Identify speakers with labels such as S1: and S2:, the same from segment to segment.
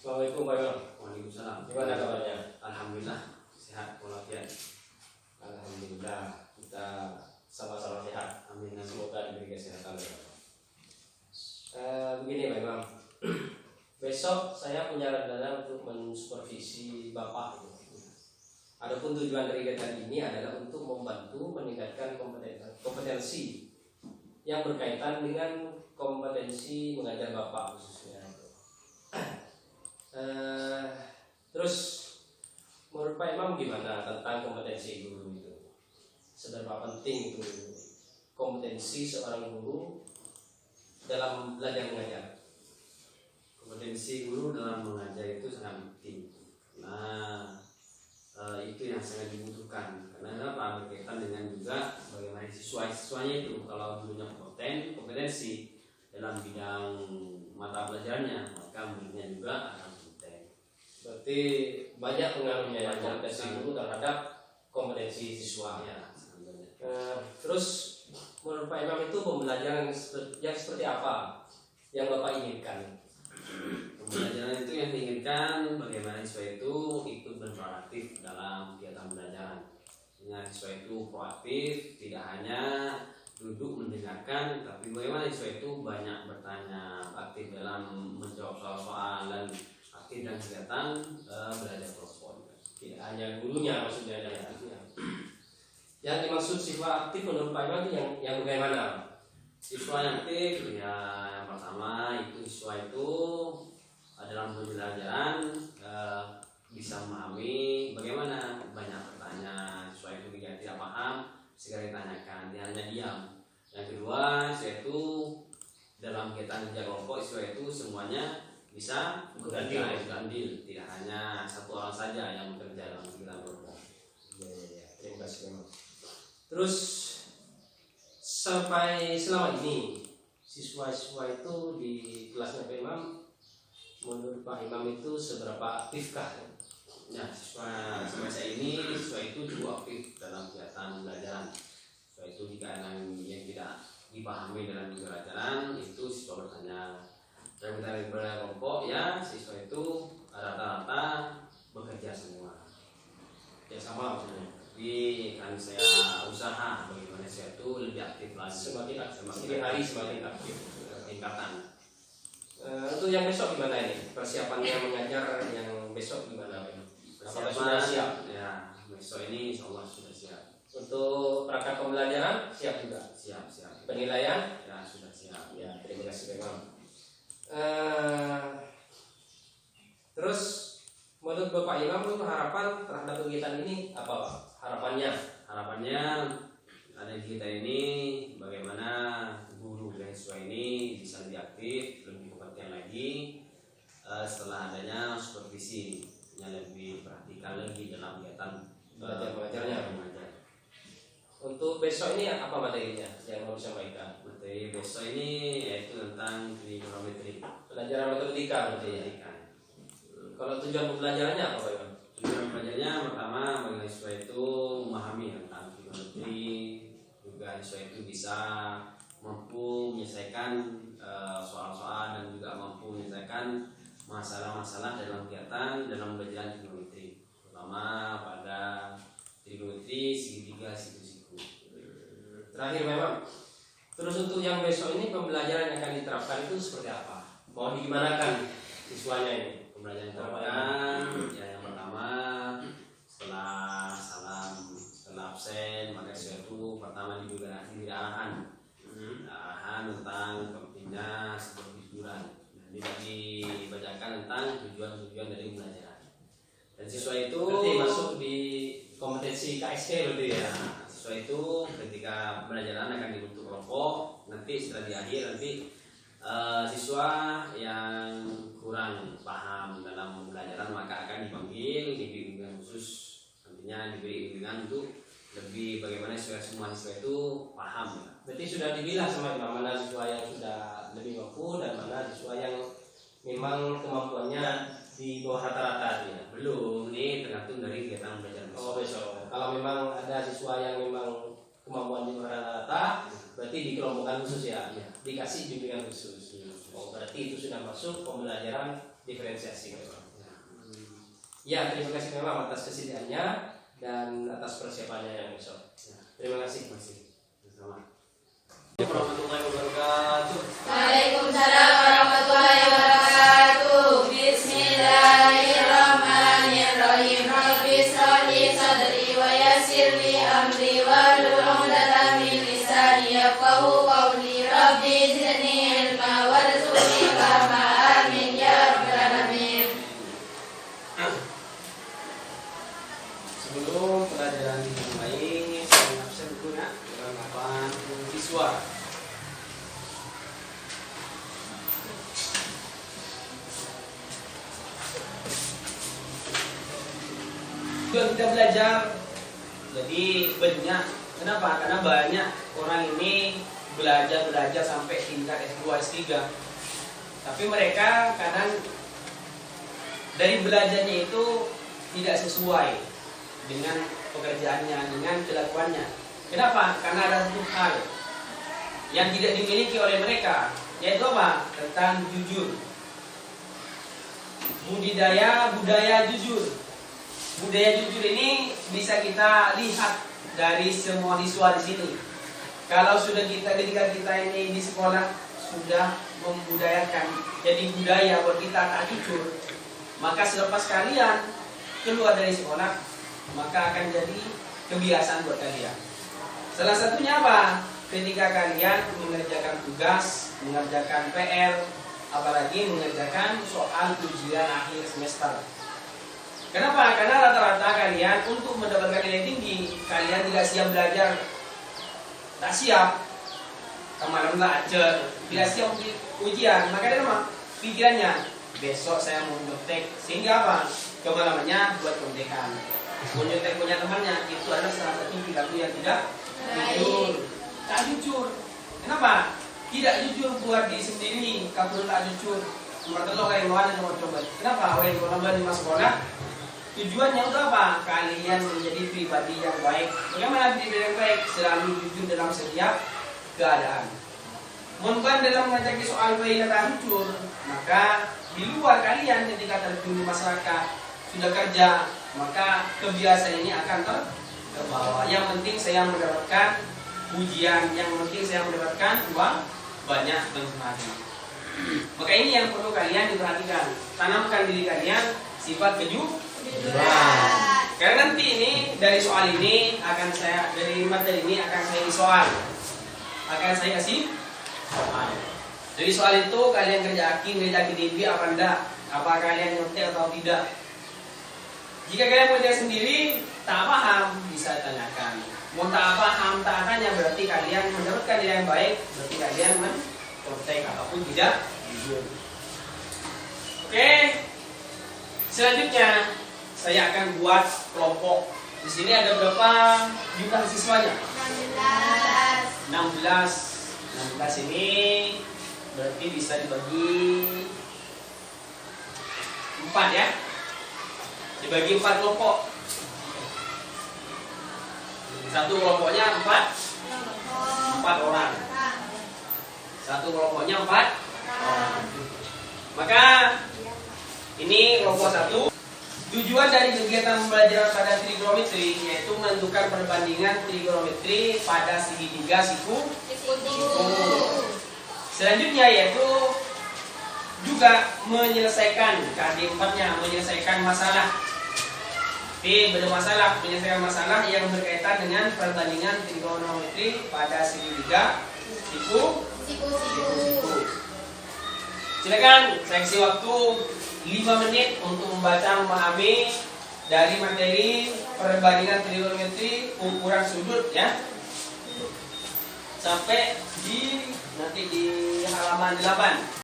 S1: Assalamualaikum Pak Imam.
S2: Waalaikumsalam.
S1: Gimana kabarnya?
S2: Alhamdulillah sehat walafiat.
S1: Alhamdulillah kita sama-sama sehat.
S2: Amin.
S1: Semoga diberi kesehatan. Begini Pak Imam, besok saya punya rencana untuk mensupervisi Bapak. Adapun tujuan dari kegiatan ini adalah untuk membantu meningkatkan kompetensi yang berkaitan dengan kompetensi mengajar Bapak khususnya. Terus menurut Pak Imam gimana tentang kompetensi guru itu? Seberapa penting itu kompetensi seorang guru dalam belajar mengajar?
S2: Kompetensi guru dalam mengajar itu sangat penting. Nah, itu yang sangat dibutuhkan karena apa? Berkaitan dengan juga bagaimana siswanya itu kalau punya kompetensi dalam bidang mata pelajarannya, maka muridnya juga akan penting.
S1: Berarti banyak pengaruhnya ya kompetensi guru terhadap kompetensi siswa.
S2: Ya,
S1: Terus menurut Pak Imam itu pembelajaran yang seperti apa yang Bapak inginkan?
S2: Pembelajaran itu yang diinginkan bagaimana siswa itu ikut berproaktif dalam kegiatan pembelajaran. Dengan siswa itu proaktif, tidak hanya duduk mendengarkan, tapi bagaimana siswa itu banyak bertanya, aktif dalam menjawab soal-soal dan aktif dalam kegiatan belajar kelompok.
S1: Tidak hanya gurunya maksudnya ada aktifnya. Yang dimaksud siswa aktif menurut Pak Imam itu yang bagaimana?
S2: Siswa yang aktif ya yang pertama itu siswa itu dalam pembelajaran bisa memahami bagaimana banyak bertanya. Siswa itu jika tidak paham segera ditanyakan, dia hanya diam. Yang kedua, siswa itu dalam kegiatan kerja kelompok siswa itu semuanya bisa bekerja andil, tidak hanya satu orang saja yang bekerja dalam kegiatan kelompok.
S1: Terima kasih Imam. Terus selama ini siswa-siswa itu di kelasnya Pak Imam, menurut Pak Imam itu seberapa aktifkah?
S2: Ya, siswa saya ini siswa itu cukup aktif dalam kegiatan pembelajaran. Siswa itu jika yang tidak dipahami dalam pembelajaran itu siswa bertanya. Dalam kegiatan kelompok ya siswa itu rata-rata bekerja semua.
S1: Ya sama maksudnya.
S2: Tapi kan saya usaha bagaimana saya itu lebih aktif lagi.
S1: Semakin hari semakin aktif.
S2: Tingkatan.
S1: Untuk yang besok gimana ini? Persiapannya mengajar yang besok gimana? Apakah sudah siap?
S2: Ya, besok ini insya Allah sudah siap.
S1: Untuk perangkat pembelajaran siap juga?
S2: Siap.
S1: Penilaian?
S2: Ya, sudah siap.
S1: Ya, terima kasih Imam. Terus menurut Bapak Imam itu harapan terhadap kegiatan ini apa Pak? Harapannya
S2: ada di kita ini bagaimana guru dan siswa ini bisa lebih aktif, lebih kompeten lagi setelah adanya supervisi yang lebih perhatikan lagi dalam kegiatan
S1: belajar mengajarnya.
S2: mengajar.
S1: Untuk besok ini apa materinya yang mau disampaikan?
S2: Materi besok ini yaitu tentang trigonometri.
S1: Pelajaran matematika berarti ya. Kalau tujuan pembelajarannya apa Pak Imam?
S2: Tujuan pelajarannya pertama bagaimana siswa itu memahami tentang trigonometri, juga siswa itu bisa mampu menyelesaikan soal-soal dan juga mampu menyelesaikan masalah-masalah dalam kegiatan dalam belajar trigonometri, terutama pada trigonometri segitiga siku-siku.
S1: Terakhir memang. Terus untuk yang besok ini pembelajaran yang akan diterapkan itu seperti apa? Mau digimanakan siswanya ini?
S2: Pembelajaran terapkan ya yang pertama setelah absen maka siswa itu pertama diberi arahan tentang pentingnya sebuah hiburan. Jadi dibacakan tentang tujuan-tujuan dari pembelajaran. Dan siswa itu
S1: berarti masuk di kompetensi KSK berarti ya.
S2: Siswa itu ketika pembelajaran akan dibentuk kelompok, nanti setelah di akhir nanti siswa yang kurang paham dalam pembelajaran maka akan dipanggil, diberi bimbingan khusus, nantinya diberi bimbingan untuk lebih bagaimana semua siswa itu paham ya.
S1: Berarti sudah dibilang sama Imam mana siswa yang sudah lebih mampu dan mana siswa yang memang kemampuannya di bawah rata-rata ya.
S2: Belum, ini tergantung dari kegiatan belajar besok.
S1: Oh besok. Kalau memang ada siswa yang memang kemampuan di bawah rata-rata, berarti dikelompokkan khusus ya, dikasih bimbingan khusus. Oh berarti itu sudah masuk pembelajaran diferensiasi memang. Ya, terima kasih memang atas kesediaannya dan atas persiapannya yang besok. Terima kasih.
S2: Selamat. Warahmatullahi wabarakatuh.
S3: Waalaikumsalam warahmatullahi wabarakatuh. Bismillahirrahmanirrahim. Rabbi shrah li sadri wa yassir li amri wahlul 'uqdatam min lisani yafqahu qawli. Rabbi zidni ilma warzuqni fahma. Amin ya rabbal alamin.
S2: Sebelum pelajaran dimulai, saya absen dulu ya dalam papan siswa. Juga kita belajar, jadi banyak. Kenapa? Karena banyak orang ini belajar sampai tingkat S2, S3. Tapi mereka kadang dari belajarnya itu tidak sesuai dengan pekerjaannya, dengan kelakuannya. Kenapa? Karena ada satu hal yang tidak dimiliki oleh mereka, yaitu apa? Tentang jujur. Budaya jujur. Budaya jujur ini bisa kita lihat dari semua siswa di sini. Kalau sudah ketika kita ini di sekolah sudah membudayakan, jadi budaya buat kita tak jujur, maka selepas kalian keluar dari sekolah, maka akan jadi kebiasaan buat kalian. Salah satunya apa? Ketika kalian mengerjakan tugas, mengerjakan PR, apalagi mengerjakan soal ujian akhir semester. Kenapa? Karena rata-rata kalian untuk mendapatkan nilai tinggi, kalian tidak siap belajar, tak siap, kemarin belajar, tidak siap ujian. Maka dari apa? Pikirannya, besok saya mau nyontek, sehingga apa? Kemalamannya buat kontekan. Menyontek punya temannya, itu adalah salah satu perilaku yang tidak jujur. Tak jujur. Kenapa? Tidak jujur buat diri sendiri. Kalau tak jujur, mereka kayak mana coba. Kenapa? Oleh orang di sekolah, tujuannya untuk apa? Kalian menjadi pribadi yang baik. Bagaimana pribadi yang baik? Selalu jujur dalam setiap keadaan. Bukan dalam menghadapi soal baik dan jujur, maka di luar kalian ketika terjun di masyarakat sudah kerja, maka kebiasaan ini akan terbawa. Yang penting saya mendapatkan ujian, yang penting saya mendapatkan uang banyak dan semacamnya. Maka ini yang perlu kalian diperhatikan. Tanamkan diri kalian sifat kejujuran. Karena nanti ini dari soal ini akan saya, dari materi ini akan saya isi soal, akan saya kasih soal. Dari soal itu kalian kerjakan diri apa enggak, apa kalian nyontek atau tidak. Jika kalian mengerjakan sendiri, tak paham, bisa tanyakan. Mau tak paham, tak tanya, berarti kalian mendapatkan nilai yang baik, berarti kalian mencontek ataupun tidak jujur. Oke, selanjutnya saya akan buat kelompok. Di sini ada berapa jumlah siswanya? 16 ini berarti bisa dibagi 4 ya. Dibagi 4 kelompok. Satu kelompoknya 4 orang. Satu kelompoknya 4 orang. Maka ini kelompok 1. Tujuan dari kegiatan pembelajaran pada trigonometri yaitu menentukan perbandingan trigonometri pada segitiga siku. Selanjutnya yaitu juga menyelesaikan KD4-nya, menyelesaikan masalah. Bermasalah, menyelesaikan masalah yang berkaitan dengan perbandingan trigonometri pada segitiga siku. Silakan saya kasih waktu 5 menit untuk membaca memahami dari materi perbandingan trigonometri ukuran sudut ya. Sampai nanti di halaman 8.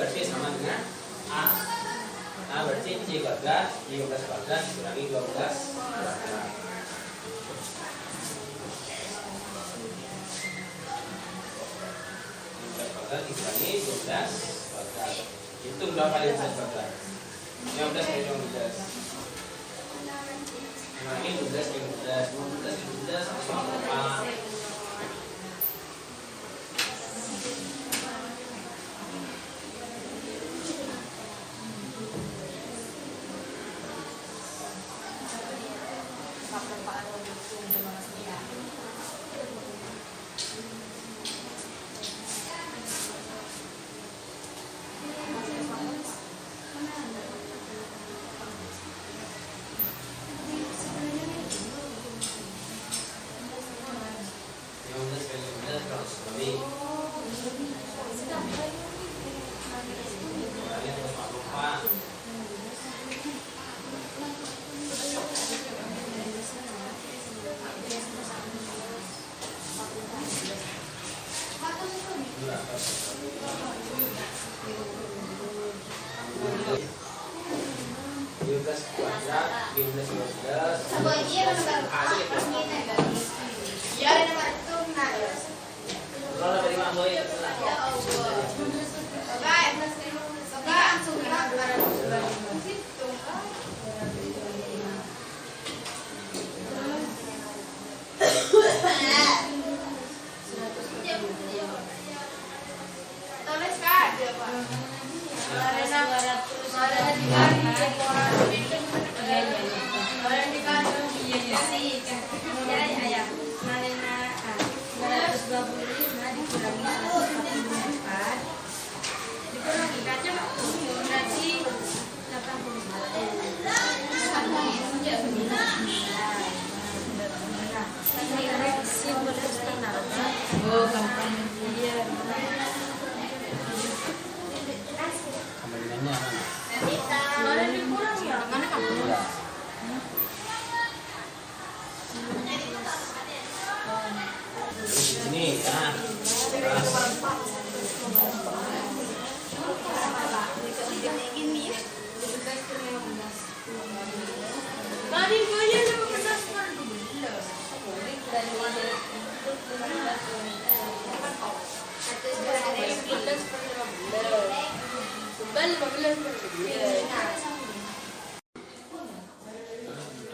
S2: berarti sama dengan A. A berarti C kuadrat, Y 15 kuadrat dikurangi 12 kuadrat. Dikurangi 12 kuadrat. Hitung berapa 15 kuadrat? 15 kali 15. Kurangi 12 kali 15. 15 kali 12 sama 4.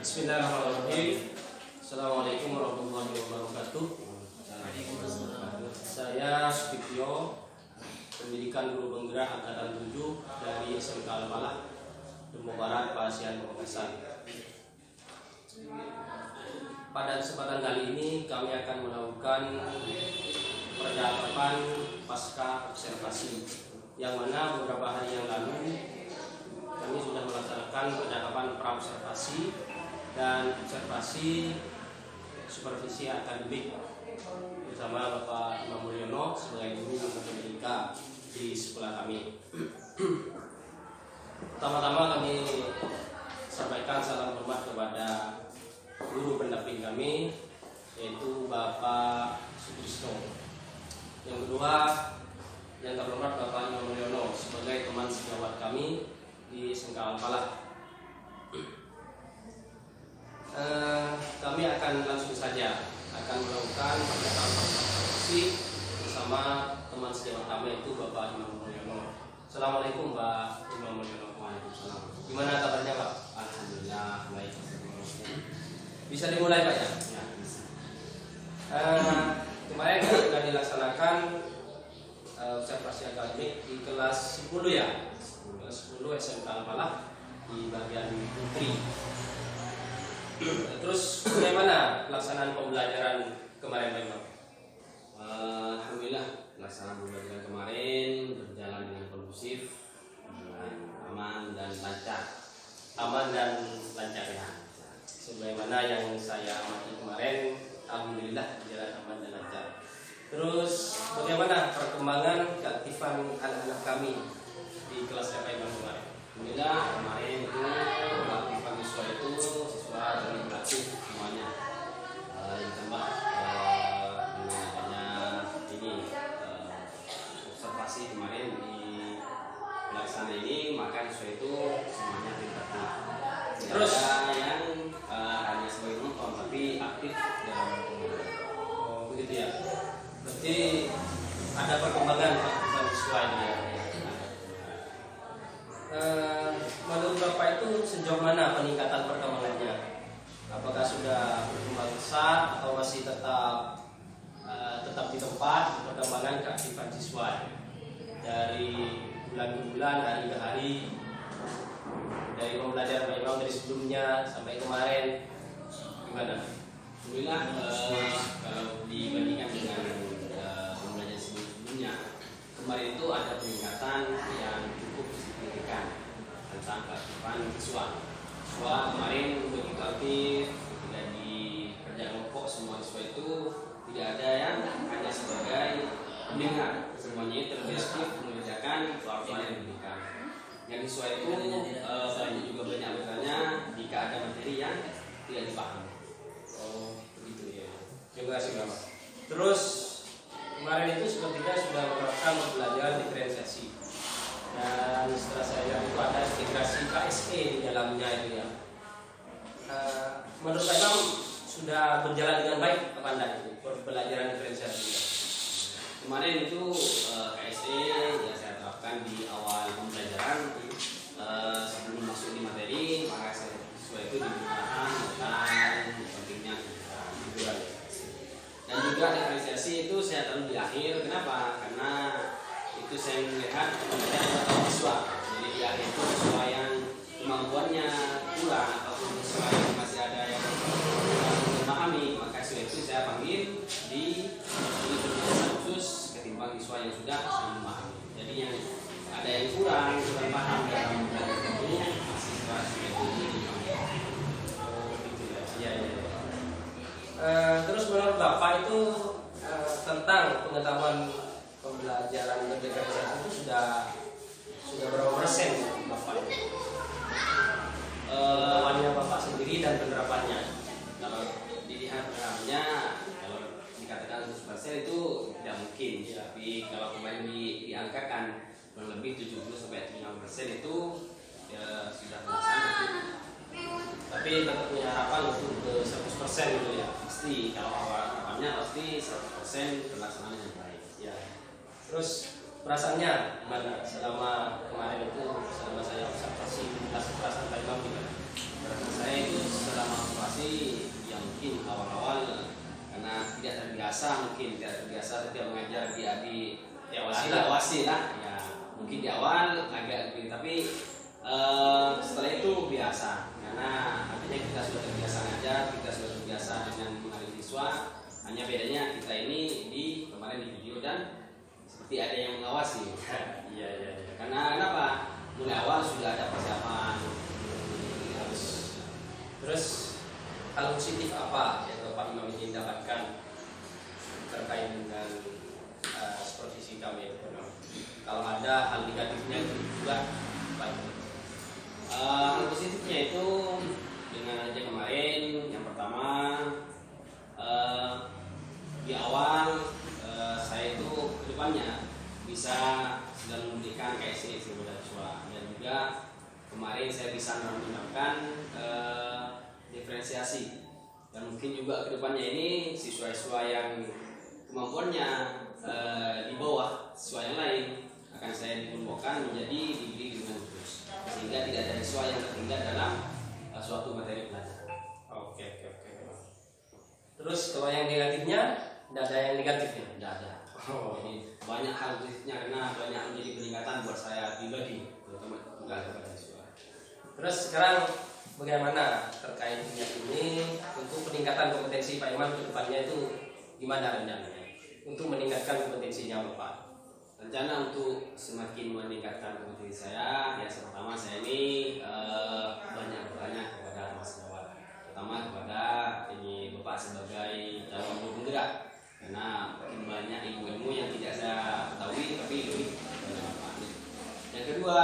S1: Bismillahirrahmanirrahim. Assalamualaikum warahmatullahi wabarakatuh. Saya Sutityo, pendidikan guru penggerak angkatan 7 dari SMK Al-Falah, Lombok Barat, Pasian, Pamekasan. Pada kesempatan kali ini kami akan melakukan percakapan pasca observasi, yang mana beberapa hari yang lalu kami sudah melaksanakan percakapan pra-observasi dan observasi supervisi akademik bersama Bapak Imam Mulyono sebagai guru pendidikan di sekolah kami. Pertama-tama kami sampaikan salam hormat kepada guru pendamping kami, yaitu Bapak Sutrisno. Yang kedua, yang terhormat Bapak Imam Mulyono sebagai teman sejawat kami di SMK Al-Falah. Kami akan langsung saja melakukan percakapan observasi bersama teman sejawat kami, yaitu Bapak Imam Mulyono. Assalamualaikum Pak Imam Mulyono.
S2: Waalaikumsalam.
S1: Gimana kabarnya Pak?
S2: Alhamdulillah baik.
S1: Bisa dimulai Pak ya?
S2: Ya, bisa.
S1: Kemarin sudah dilaksanakan observasi akademik di kelas 10 ya, kelas 10 SMK Al-Falah di bagian putri. Terus bagaimana pelaksanaan pembelajaran kemarin Pak Imam?
S2: Alhamdulillah pelaksanaan pembelajaran kemarin berjalan dengan kondusif, aman dan lancar.
S1: Aman dan lancar ya. Sebagaimana yang saya amati kemarin, alhamdulillah berjalan aman dan lancar. Terus bagaimana perkembangan keaktifan anak-anak kami di kelas Pak Imam kemarin?
S2: Alhamdulillah kemarin itu keaktifan siswa itu siswa dari aktif semuanya. Ditambah dengan adanya ini observasi kemarin di
S1: masih tetap di tempat perkembangan keaktifan siswa dari bulan ke bulan, hari ke hari, dari pembelajaran Pak Imam dari sebelumnya sampai kemarin, gimana?
S2: Alhamdulillah, kalau dibandingkan dengan pembelajaran sebelumnya, kemarin itu ada peningkatan yang cukup signifikan tentang keaktifan siswa. Siswa kemarin begitu aktif, tidak di kerja kelompok, semua siswa itu tidak ada yang hanya sebagai pendengar, semuanya terbiasa mengerjakan soal-soal yang diberikan. Yang siswa itu banyak bertanya jika ada materi yang tidak dipahami.
S1: Oh, begitu ya. Terima kasih Bapak. Terus kemarin itu sepertinya sudah menerapkan pembelajaran diferensiasi. Dan setelah saya lihat itu ada integrasi KSE di dalamnya itu ya. Menurut saya sudah berjalan dengan baik apa anda itu pembelajaran diferensiasi?
S2: Kemarin itu KSE yang saya terapkan di awal pembelajaran sebelum masuk di materi, maka siswa itu diberitakan tentang pentingnya hiburan. Dan juga diferensiasi itu saya taruh di akhir. Kenapa? Karena itu saya melihat pembelajaran siswa. Jadi di akhir itu siswa yang kemampuannya kurang ataupun siswa yang masih ada yang memahami, maka siswa itu saya panggil di khusus ketimbang siswa yang sudah memahami. Jadi yang ada yang kurang paham dalam belajar ini masih siswa itu dipanggil.
S1: Ya. Terus menurut Bapak itu tentang pengetahuan pembelajaran diferensiasi itu sudah berapa persen Bapak? Pengetahuannya Bapak sendiri dan penerapannya.
S2: Kalau dilihat penerapannya, kalau dikatakan 100% itu tidak mungkin, tapi kalau kemarin diangkakan kurang lebih 70-75% itu ya, sudah terlaksana.
S1: Tapi tetap punya harapan untuk ke 100% gitu ya.
S2: Pasti kalau awal harapannya pasti 100% terlaksana dengan baik.
S1: Ya. Terus perasaannya gimana selama kemarin itu, selama saya observasi perasaan Pak Imam gimana?
S2: Saya itu selama observasi yang mungkin awal-awal karena tidak terbiasa setiap mengajar diawasi lah ya, mungkin di awal agak lebih, tapi setelah itu biasa karena artinya kita sudah terbiasa ngajar, kita sudah terbiasa dengan mengajar siswa. Hanya bedanya kita ini kemarin di video dan seperti ada yang mengawasi.
S1: Iya.
S2: Karena kenapa? Mulai awal sudah ada persiapan.
S1: Terus hal positif apa yang Bapak Imam ingin dapatkan terkait dengan supervisi kami? Kalau ada hal negatifnya itu juga baik.
S2: Hal positifnya itu dengan aja kemarin yang pertama di awal saya itu kedepannya bisa sudah memberikan KSE kepada siswa, dan juga kemarin saya bisa menerapkan diferensiasi, dan mungkin juga kedepannya ini siswa-siswa yang kemampuannya di bawah siswa yang lain akan saya dikelompokkan menjadi diberi dengan khusus, sehingga tidak ada siswa yang tertinggal dalam suatu materi pelajaran.
S1: Oke. Terus kalau yang negatifnya, tidak ada yang negatifnya?
S2: Tidak ada. Jadi banyak hal positifnya karena banyak menjadi peningkatan buat saya pribadi, terutama tugas kepada siswa.
S1: Terus sekarang bagaimana terkait niat ini untuk peningkatan kompetensi Pak Iman ke depannya itu gimana rencananya untuk meningkatkan kompetensinya Bapak?
S2: Rencana untuk semakin meningkatkan kompetensi saya, yang pertama saya ini banyak bertanya kepada Mas Jawad, terutama kepada ini Bapak sebagai calon guru penggerak, karena makin banyak ilmu-ilmu yang tidak saya ketahui tapi lebih banyak manfaatnya. Yang kedua,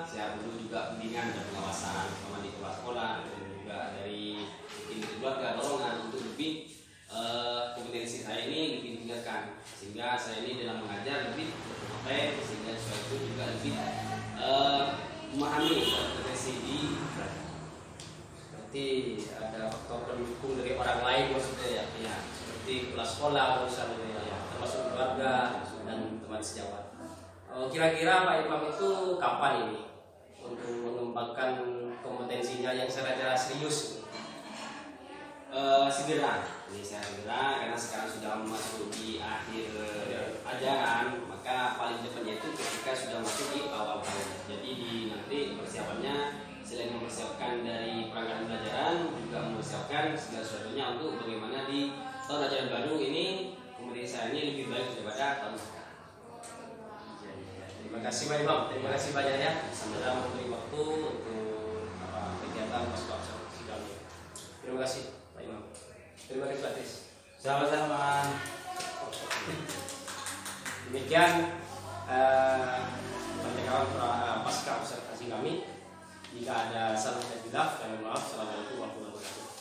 S2: saya perlu juga bimbingan dan pengawasan sama di sekolah dan juga dari mungkin keluarga dorongan untuk lebih kompetensi saya ini lebih ditingkatkan, sehingga saya ini dalam mengajar lebih berkompetensi, sehingga siswa itu juga lebih memahami kompetensi di pelajaran.
S1: Berarti ada faktor pendukung dari orang lain maksudnya ya?
S2: Ya,
S1: Seperti kepala sekolah misalnya ya, termasuk keluarga dan teman sejawat. Kira-kira Pak Imam itu kapan ini untuk mengembangkan kompetensinya yang secara serius?
S2: segera. Ini secara segera karena sekarang sudah masuk di akhir ajaran, maka paling depannya itu ketika sudah masuk di awal tahun. Jadi nanti persiapannya selain mempersiapkan dari perangkat pelajaran, juga mempersiapkan segala sesuatunya untuk bagaimana di tahun ajaran baru ini pemeriksaan ini lebih baik daripada tahun sekarang.
S1: Terima kasih Pak Imam, terima kasih banyak ya sudah memberi waktu untuk kegiatan Pasca Observasi kami. Terima kasih Pak Imam. Terima kasih Pak Tis.
S2: Sama-sama.
S1: Demikian percakapan Pasca Observasi kami. Jika ada salah dan hilaf, kami maaf. Assalamualaikum warahmatullahi wabarakatuh.